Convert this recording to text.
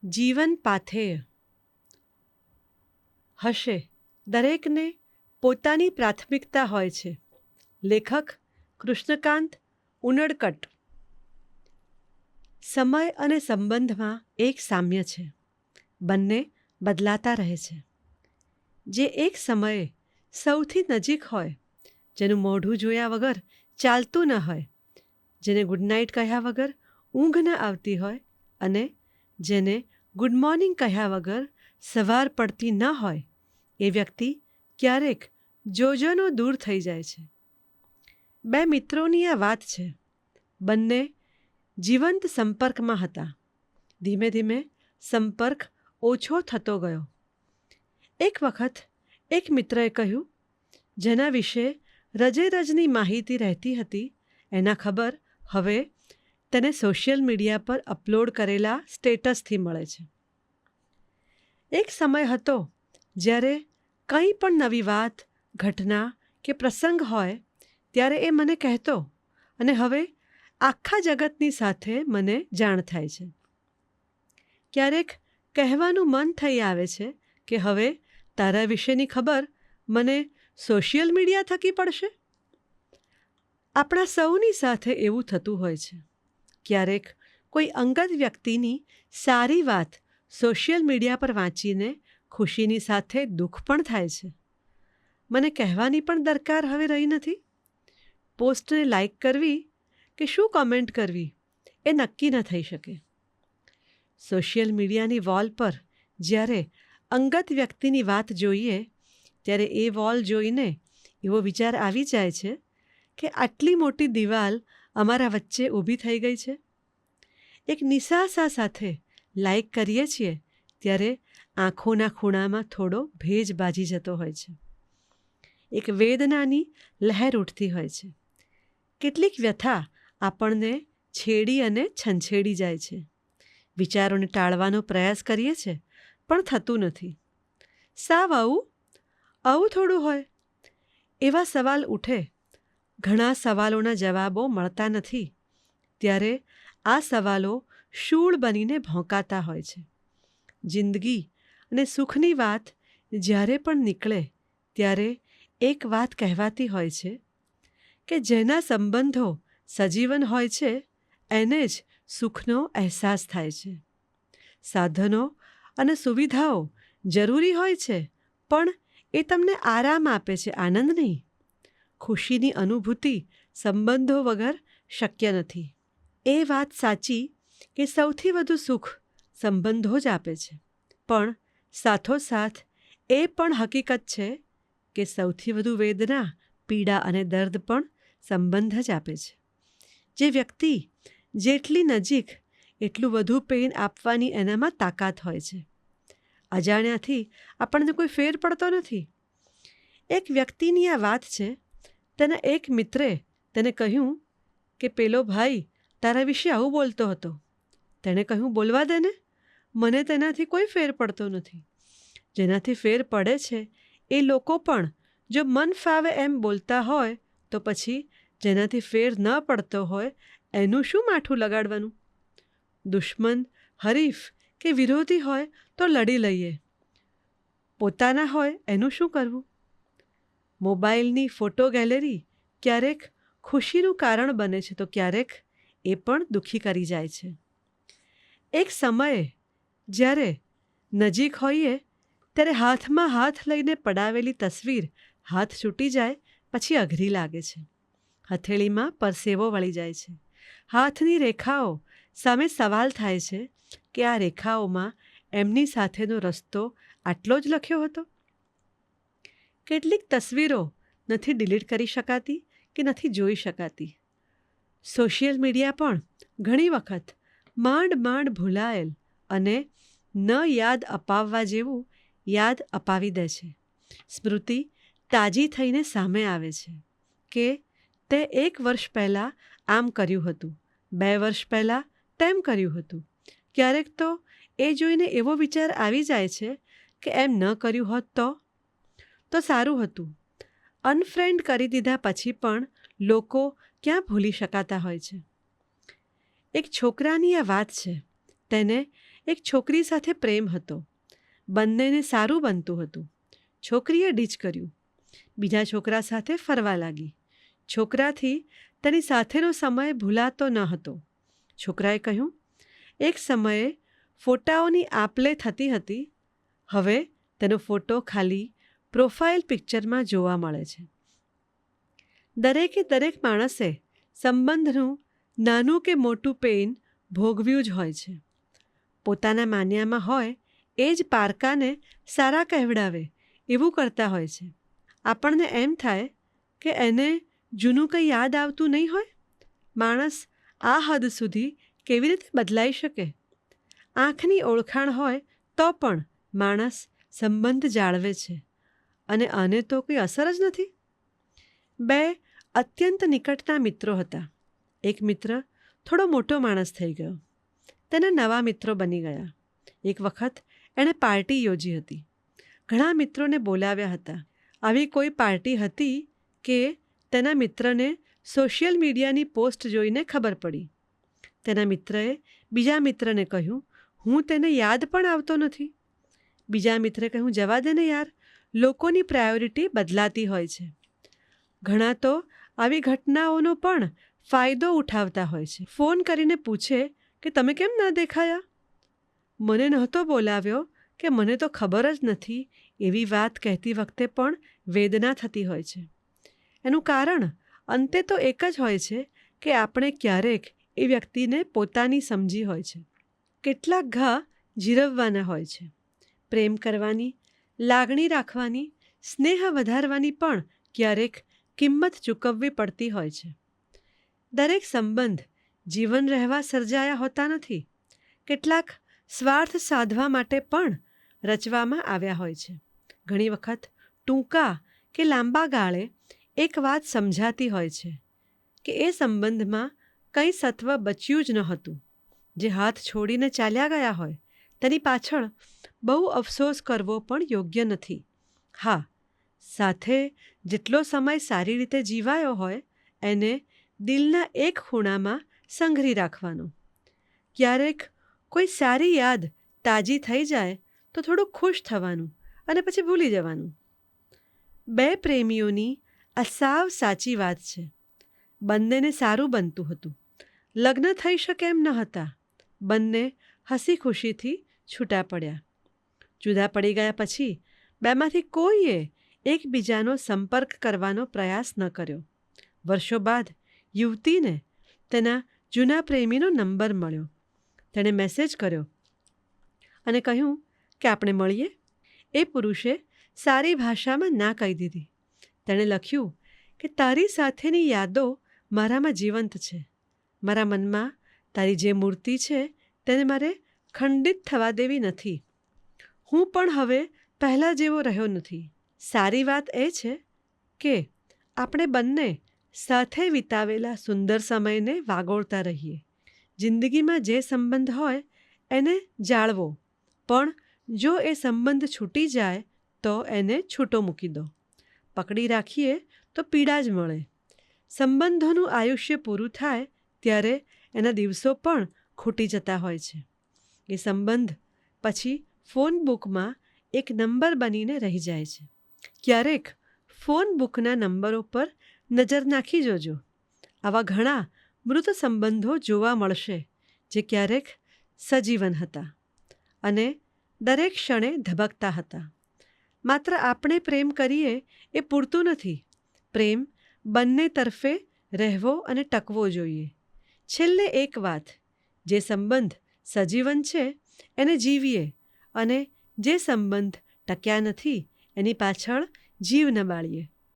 જીવન પાથેય હશે. દરેકને પોતાની પ્રાથમિકતા હોય છે. લેખક કૃષ્ણકાંત ઉનડકટ. સમય અને સંબંધમાં એક સામ્ય છે. બંને બદલાતા રહે છે. જે એક સમયે સૌથી નજીક હોય, જેનું મોઢું જોયા વગર ચાલતું ન હોય, જેને ગુડ નાઇટ કહ્યા વગર ઊંઘ ન આવતી હોય, અને જેને ગુડ મોર્નિંગ કહ્યા વગર સવાર પડતી ન હોય, એ વ્યક્તિ ક્યારેક જોજનો દૂર થઈ જાય છે. બે મિત્રોની આ વાત છે. બંને જીવંત સંપર્કમાં હતા. ધીમે ધીમે સંપર્ક ઓછો થતો ગયો. એક વખત એક મિત્રએ કહ્યું, જેના વિશે રજેરજની માહિતી રહેતી હતી, એના ખબર હવે તેને સોશિયલ મીડિયા પર અપલોડ કરેલા સ્ટેટસથી મળે છે. એક સમય હતો જ્યારે કંઈ પણ નવી વાત, ઘટના કે પ્રસંગ હોય ત્યારે એ મને કહેતો, અને હવે આખા જગતની સાથે મને જાણ થાય છે. ક્યારેક કહેવાનું મન થઈ આવે છે કે હવે તારા વિશેની ખબર મને સોશિયલ મીડિયા થકી પડશે. આપણા સૌની સાથે એવું થતું હોય છે. ક્યારેક કોઈ અંગત વ્યક્તિની સારી વાત સોશિયલ મીડિયા પર વાંચીને ખુશીની સાથે દુઃખ પણ થાય છે. મને કહેવાની પણ દરકાર હવે રહી નથી. પોસ્ટને લાઈક કરવી કે શું કોમેન્ટ કરવી એ નક્કી ન થઈ શકે. સોશિયલ મીડિયાની વોલ પર જ્યારે અંગત વ્યક્તિની વાત જોઈએ, ત્યારે એ વોલ જોઈને એવો વિચાર આવી જાય છે કે આટલી મોટી દિવાલ અમારા વચ્ચે ઊભી થઈ ગઈ છે. એક નિસાસા સાથે લાઈક કરીએ છીએ ત્યારે આંખોના ખૂણામાં થોડો ભેજ બાજી જતો હોય છે. એક વેદનાની લહેર ઉઠતી હોય છે. કેટલીક વ્યથા આપણને છેડી અને છંછેડી જાય છે. વિચારોને ટાળવાનો પ્રયાસ કરીએ છીએ, પણ થતું નથી. સાવ આવું થોડું હોય? એવા સવાલ ઉઠે. ઘણા સવાલોના જવાબો મળતા નથી. ત્યારે આ સવાલો શૂળ બનીને ભોંકાતા હોય છે. જિંદગી અને સુખની વાત જ્યારે પણ નીકળે ત્યારે એક વાત કહેવાતી હોય છે કે જેના સંબંધો સજીવન હોય છે એને જ સુખનો અહેસાસ થાય છે. સાધનો અને સુવિધાઓ જરૂરી હોય છે, પણ એ તમને આરામ આપે છે, આનંદ નહીં. ખુશીની અનુભૂતિ સંબંધો વગર શક્ય નથી. એ વાત સાચી કે સૌથી વધુ સુખ સંબંધો જ આપે છે, પણ સાથોસાથ એ પણ હકીકત છે કે સૌથી વધુ વેદના, પીડા અને દર્દ પણ સંબંધ જ આપે છે. જે વ્યક્તિ જેટલી નજીક એટલું વધુ પેઇન આપવાની એનામાં તાકાત હોય છે. અજાણ્યાથી આપણને કોઈ ફેર પડતો નથી. એક વ્યક્તિની આ વાત છે. તેના એક મિત્રે તેને કહ્યું કે પેલો ભાઈ તારા વિશે આવું બોલતો હતો. તેણે કહ્યું, બોલવા દે ને, મને તેનાથી કોઈ ફેર પડતો નથી. જેનાથી ફેર પડે છે એ લોકો પણ જો મન ફાવે એમ બોલતા હોય, તો પછી જેનાથી ફેર ન પડતો હોય એનું શું માઠું લગાડવાનું? દુશ્મન, હરીફ કે વિરોધી હોય તો લડી લઈએ. પોતાના હોય એનું શું કરવું? મોબાઈલની ફોટો ગેલેરી ક્યારેક ખુશીનું કારણ બને છે, તો ક્યારેક એ પણ દુઃખી કરી જાય છે. એક સમયે જ્યારે નજીક હોઈએ ત્યારે હાથમાં હાથ લઈને પડાવેલી તસવીર હાથ છૂટી જાય પછી અઘરી લાગે છે. હથેળીમાં પરસેવો વળી જાય છે. હાથની રેખાઓ સામે સવાલ થાય છે કે આ રેખાઓમાં એમની સાથેનો રસ્તો આટલો જ લખ્યો હતો? કેટલીક તસવીરો નથી ડિલીટ કરી શકાતી કે નથી જોઈ શકાતી. સોશિયલ મીડિયા પણ ઘણી વખત માંડ ભૂલાયેલ અને ન યાદ અપાવવા જેવું યાદ અપાવી દે છે. સ્મૃતિ તાજી થઈને સામે આવે છે કે તે 1 વર્ષ પહેલાં આમ કર્યું હતું, 2 વર્ષ પહેલાં તેમ કર્યું હતું. ક્યારેક તો એ જોઈને એવો વિચાર આવી જાય છે કે એમ ન કર્યું હોત તો સારું હતું. અનફ્રેન્ડ કરી દીધા પછી પણ લોકો ક્યાં ભૂલી શકાતા હોય છે. એક છોકરાની આ વાત છે. તેને એક છોકરી સાથે પ્રેમ હતો. બંનેને સારું બનતું હતું. છોકરીએ ડીચ કર્યું. બીજા છોકરા સાથે ફરવા લાગી. છોકરાથી તેની સાથેનો સમય ભૂલાતો ન હતો. છોકરાએ કહ્યું, એક સમયે ફોટાઓની આપ-લે થતી હતી, હવે તેનો ફોટો ખાલી પ્રોફાઇલ પિક્ચરમાં જોવા મળે છે. દરેક માણસે સંબંધનું નાનું કે મોટું પેઇન ભોગવ્યું જ હોય છે. પોતાના માન્યામાં હોય એ જ પારકાને સારા કહેવડાવે એવું કરતા હોય છે. આપણને એમ થાય કે એને જૂનું કંઈ યાદ આવતું નહીં હોય. માણસ આ હદ સુધી કેવી રીતે બદલાઈ શકે? આંખની ઓળખાણ હોય તો પણ માણસ સંબંધ જાળવે છે, અને આને તો કોઈ અસર જ નથી. 2 અત્યંત નિકટના મિત્રો હતા. એક મિત્ર થોડો મોટો માણસ થઈ ગયો. તેના નવા મિત્રો બની ગયા. એક વખત એણે પાર્ટી યોજી હતી. ઘણા મિત્રોને બોલાવ્યા હતા. આવી કોઈ પાર્ટી હતી કે તેના મિત્રને સોશિયલ મીડિયાની પોસ્ટ જોઈને ખબર પડી. તેના મિત્રએ બીજા મિત્રને કહ્યું, હું તેને યાદ પણ આવતો નથી. બીજા મિત્રે કહ્યું, જવા દે ને યાર, લોકોની પ્રાયોરિટી બદલાતી હોય છે. ઘણા તો આવી ઘટનાઓનો પણ ફાયદો ઉઠાવતા હોય છે. ફોન કરીને પૂછે કે તમે કેમ ના દેખાયા? મને નહોતો બોલાવ્યો કે મને તો ખબર જ નથી, એવી વાત કહેતી વખતે પણ વેદના થતી હોય છે. એનું કારણ અંતે તો એક જ હોય છે કે આપણે ક્યારેક એ વ્યક્તિને પોતાની સમજી હોય છે. કેટલાક ઘા જીરવવાના હોય છે. પ્રેમ કરવાની, લાગણી રાખવાની, સ્નેહ વધારવાની પણ ક્યારેક કિંમત ચૂકવવી પડતી હોય છે. દરેક સંબંધ જીવન રહેવા સર્જાયા હોતા નથી. કેટલાક સ્વાર્થ સાધવા માટે પણ રચવામાં આવ્યા હોય છે. ઘણી વખત ટૂંકા કે લાંબા ગાળે એક વાત સમજાતી હોય છે કે એ સંબંધમાં કંઈ સત્વ બચ્યું જ નહોતું. જે હાથ છોડીને ચાલ્યા ગયા હોય તેની પાછળ બહુ અફસોસ કરવો પણ યોગ્ય નથી. હા, સાથે જેટલો સમય સારી રીતે જીવાયો હોય એને દિલના એક ખૂણામાં સંઘરી રાખવાનો. ક્યારેક કોઈ સારી યાદ તાજી થઈ જાય તો થોડું ખુશ થવાનું અને પછી ભૂલી જવાનું. 2 પ્રેમીઓની આ સાવ સાચી વાત છે. બંનેને સારું બનતું હતું. લગ્ન થઈ શકે એમ ન હતા. બંને હસી ખુશીથી છૂટા પડ્યા. જુદા પડી ગયા પછી 2માંથી કોઈએ એકબીજાનો સંપર્ક કરવાનો પ્રયાસ ન કર્યો. વર્ષો બાદ યુવતીને તેના જૂના પ્રેમીનો નંબર મળ્યો. તેણે મેસેજ કર્યો અને કહ્યું કે આપણે મળીએ. એ પુરુષે સારી ભાષામાં ના કહી દીધી. તેણે લખ્યું કે તારી સાથેની યાદો મારામાં જીવંત છે. મારા મનમાં તારી જે મૂર્તિ છે તેને મારે ખંડિત થવા દેવી નથી. હું પણ હવે પહેલાં જેવો રહ્યો નથી. સારી વાત એ છે કે આપણે બંને સાથે વિતાવેલા સુંદર સમયને વાગોળતા રહીએ. જિંદગીમાં જે સંબંધ હોય એને જાળવો, પણ જો એ સંબંધ છૂટી જાય તો એને છૂટો મૂકી દો. પકડી રાખીએ તો પીડા જ મળે. સંબંધોનું આયુષ્ય પૂરું થાય ત્યારે એના દિવસો પણ ખૂટી જતા હોય છે. એ સંબંધ પછી ફોન બુકમાં એક નંબર બનીને રહી જાય છે. ક્યારેક ફોન બુકના નંબરો પર નજર નાખી જોજો. આવા ઘણા મૃત સંબંધો જોવા મળશે જે ક્યારેક સજીવન હતા અને દરેક ક્ષણે ધબકતા હતા. માત્ર આપણે પ્રેમ કરીએ એ પૂરતું નથી. પ્રેમ બંને તરફે રહેવો અને ટકવો જોઈએ. છેલ્લે એક વાત, જે સંબંધ સજીવન છે એને જીવીએ, અને જે સંબંધ ટક્યા નથી એની પાછળ જીવ ન બાળીએ.